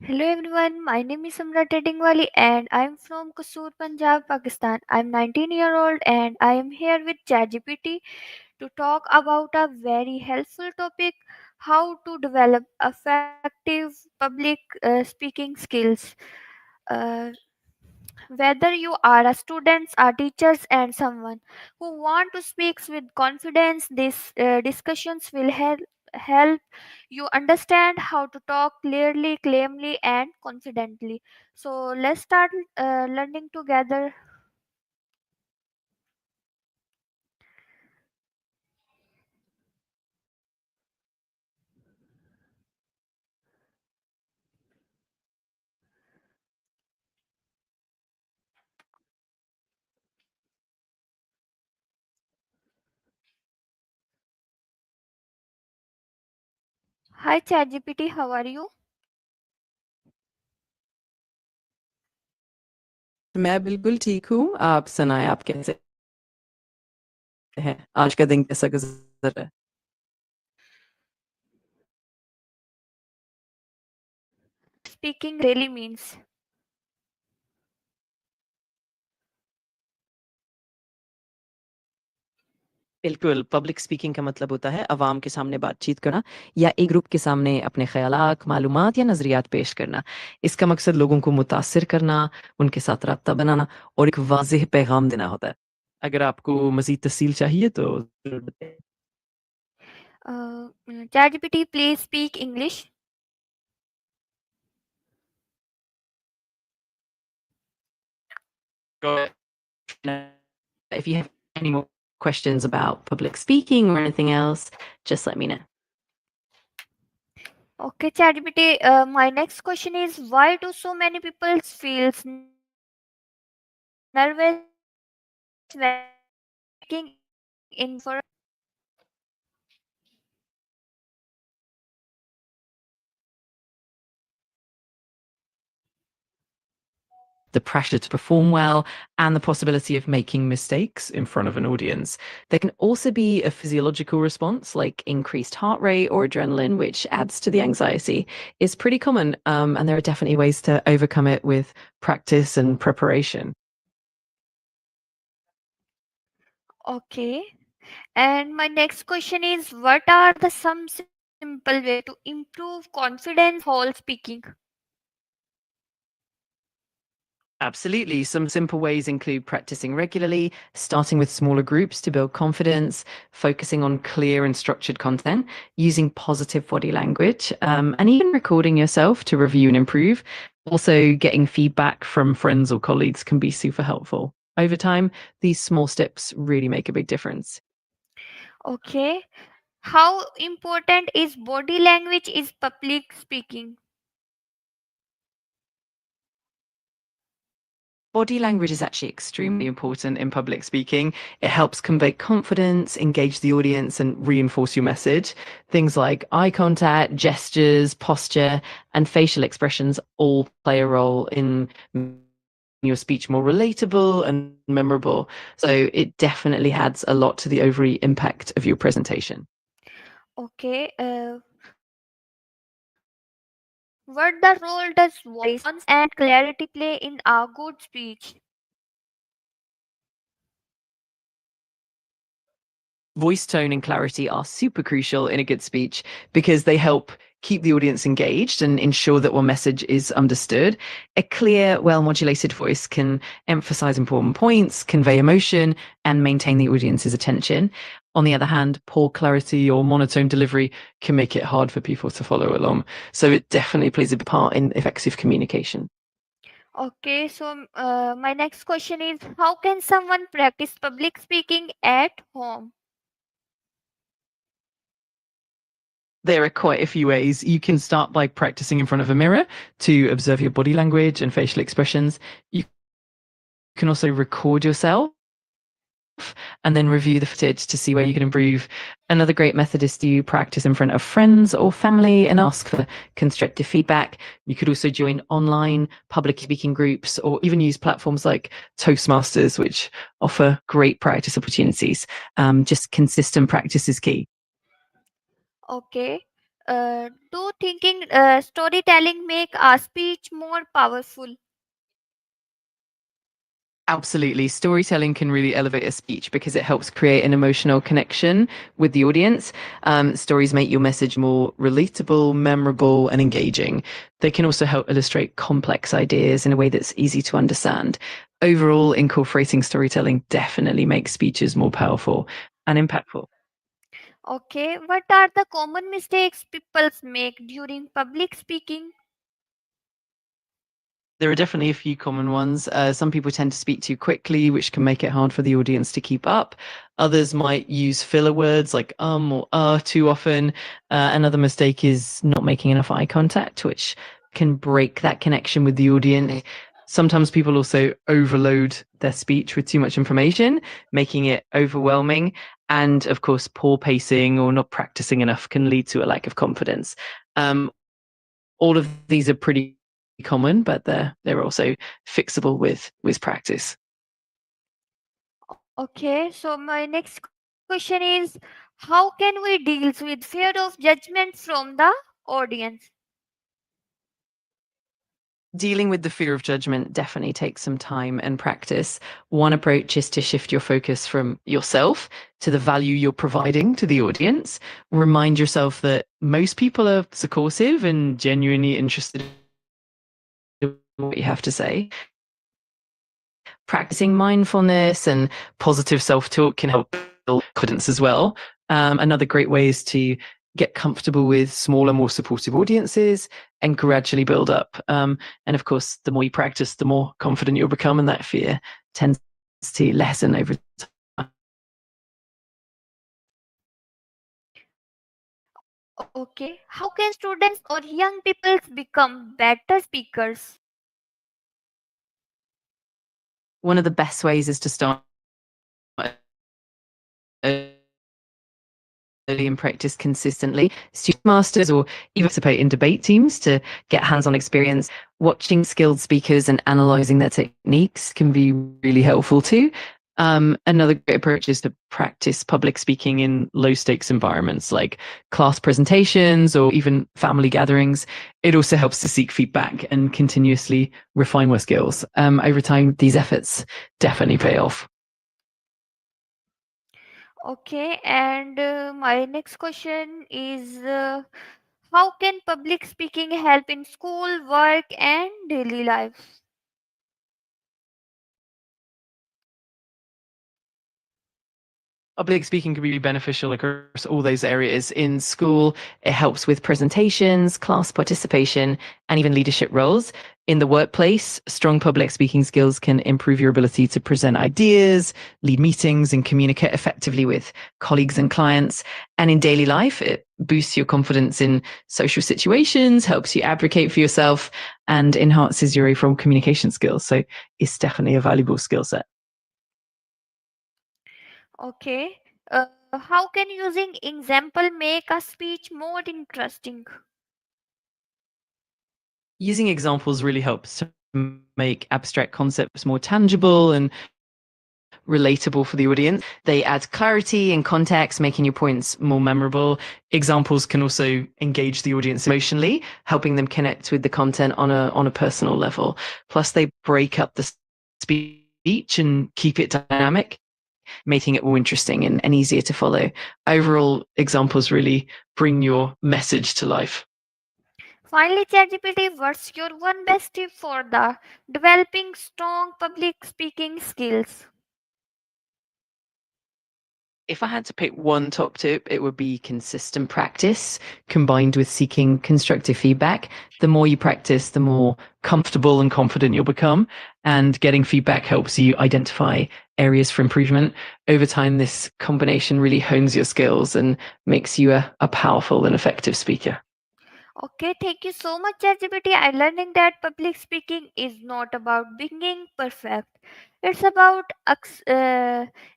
Hello everyone, my name is Samra and I am from Kasur, Punjab, Pakistan. I am 19-year-old and I am here with ChatGPT to talk about a very helpful topic, how to develop effective public speaking skills. Uh, Whether you are a student, a teachers and someone who want to speak with confidence, these discussions will help you understand how to talk clearly, calmly and confidently. So let's start learning together. Hi ChatGPT, how are you? मैं बिल्कुल ठीक हूँ। आप सुनाएँ आप कैसे हैं? आज का दिन कैसा गुज़र रहा है? Speaking really means. बिल्कुल, पब्लिक स्पीकिंग का मतलब होता है अवाम के सामने बातचीत करना या एक ग्रुप के सामने अपने ख़यालात, मालूमात या नज़रियात पेश करना। इसका मकसद लोगों को मुतासिर करना, उनके साथ राब्ता बनाना और एक वाज़ेह पैगाम देना होता है। अगर आपको मज़ीद तफ़सील चाहिए तो ज़रूर बताइए। ChatGPT, please speak English. Go ahead. If you have any more questions about public speaking or anything else, just let me know. Okay, ChatGPT, my next question is why do so many people feels nervous when speaking in front of a crowd? The pressure to perform well, and the possibility of making mistakes in front of an audience. There can also be a physiological response like increased heart rate or adrenaline, which adds to the anxiety. It's pretty common, and there are definitely ways to overcome it with practice and preparation. Okay. And my next question is what are the some simple way to improve confidence whole speaking? Absolutely. Some simple ways include practicing regularly, starting with smaller groups to build confidence, focusing on clear and structured content, using positive body language, and even recording yourself to review and improve. Also, getting feedback from friends or colleagues can be super helpful. Over time, these small steps really make a big difference. Okay. How important is body language is public speaking? Body language is actually extremely important in public speaking. It helps convey confidence, engage the audience, and reinforce your message. Things like eye contact, gestures, posture, and facial expressions all play a role in making your speech more relatable and memorable. So it definitely adds a lot to the overall impact of your presentation. Okay. What the role does voice, tones and clarity play in a good speech? Voice tone and clarity are super crucial in a good speech because they help keep the audience engaged and ensure that one message is understood. A clear, well modulated voice can emphasize important points, convey emotion, and maintain the audience's attention. On the other hand, poor clarity or monotone delivery can make it hard for people to follow along. So it definitely plays a big part in effective communication. Okay, so my next question is how can someone practice public speaking at home? There are quite a few ways. You can start by practicing in front of a mirror to observe your body language and facial expressions. You can also record yourself and then review the footage to see where you can improve. Another great method is to practice in front of friends or family and ask for constructive feedback. You could also join online public speaking groups or even use platforms like Toastmasters, which offer great practice opportunities. Just consistent practice is key. Okay. Do thinking storytelling make our speech more powerful? Absolutely. Storytelling can really elevate a speech because it helps create an emotional connection with the audience. Stories make your message more relatable, memorable, and engaging. They can also help illustrate complex ideas in a way that's easy to understand. Overall, incorporating storytelling definitely makes speeches more powerful and impactful. Okay, what are the common mistakes people make during public speaking? There are definitely a few common ones. Some people tend to speak too quickly, which can make it hard for the audience to keep up. Others might use filler words like or too often. Another mistake is not making enough eye contact, which can break that connection with the audience. Sometimes people also overload their speech with too much information, making it overwhelming. And of course, poor pacing or not practicing enough can lead to a lack of confidence. All of these are pretty common, but they're also fixable with practice. Okay, so my next question is, how can we deal with fear of judgment from the audience? Dealing with the fear of judgment definitely takes some time and practice. One approach is to shift your focus from yourself to the value you're providing to the audience. Remind yourself that most people are supportive and genuinely interested in what you have to say. Practicing mindfulness and positive self talk can help build confidence as well. Another great way is to get comfortable with smaller, more supportive audiences and gradually build up. And of course, the more you practice, the more confident you'll become, and that fear tends to lessen over time. Okay, how can students or young people become better speakers? One of the best ways is to start early and practice consistently. Student masters or even participate in debate teams to get hands-on experience. Watching skilled speakers and analyzing their techniques can be really helpful too. Another great approach is to practice public speaking in low stakes environments like class presentations or even family gatherings. It also helps to seek feedback and continuously refine my skills. Over time, these efforts definitely pay off. Okay, and my next question is, how can public speaking help in school, work, and daily life? Public speaking can be beneficial across all those areas. In school, it helps with presentations, class participation, and even leadership roles. In the workplace, strong public speaking skills can improve your ability to present ideas, lead meetings, and communicate effectively with colleagues and clients. And in daily life, it boosts your confidence in social situations, helps you advocate for yourself, and enhances your overall communication skills. So it's definitely a valuable skill set. Okay, how can using example make a speech more interesting? Using examples really helps to make abstract concepts more tangible and relatable for the audience. They add clarity and context, making your points more memorable. Examples can also engage the audience emotionally, helping them connect with the content on a personal level. Plus, they break up the speech and keep it dynamic, making it more interesting and easier to follow. Overall, examples really bring your message to life. Finally, ChatGPT, what's your one best tip for the developing strong public speaking skills? If I had to pick one top tip, it would be consistent practice combined with seeking constructive feedback. The more you practice, the more comfortable and confident you'll become. And getting feedback helps you identify areas for improvement. Over time, this combination really hones your skills and makes you a powerful and effective speaker. Okay, thank you so much, ChatGPT. I'm learning that public speaking is not about being perfect. It's about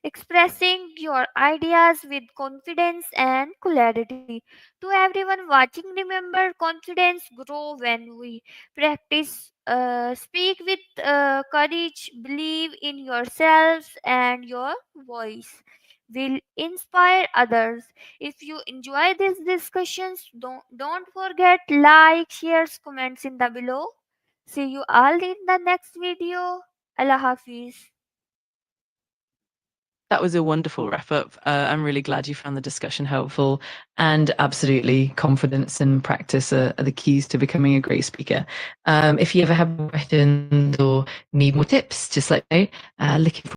expressing your ideas with confidence and clarity. To everyone watching, remember confidence grow when we practice. Speak with courage, believe in yourselves and your voice. will inspire others. If you enjoy these discussions, don't forget like, shares, comments in the below. See you all in the next video. Allah Hafiz. That was a wonderful wrap up. I'm really glad you found the discussion helpful. And absolutely, confidence and practice are the keys to becoming a great speaker. If you ever have questions or need more tips, just let me know. Looking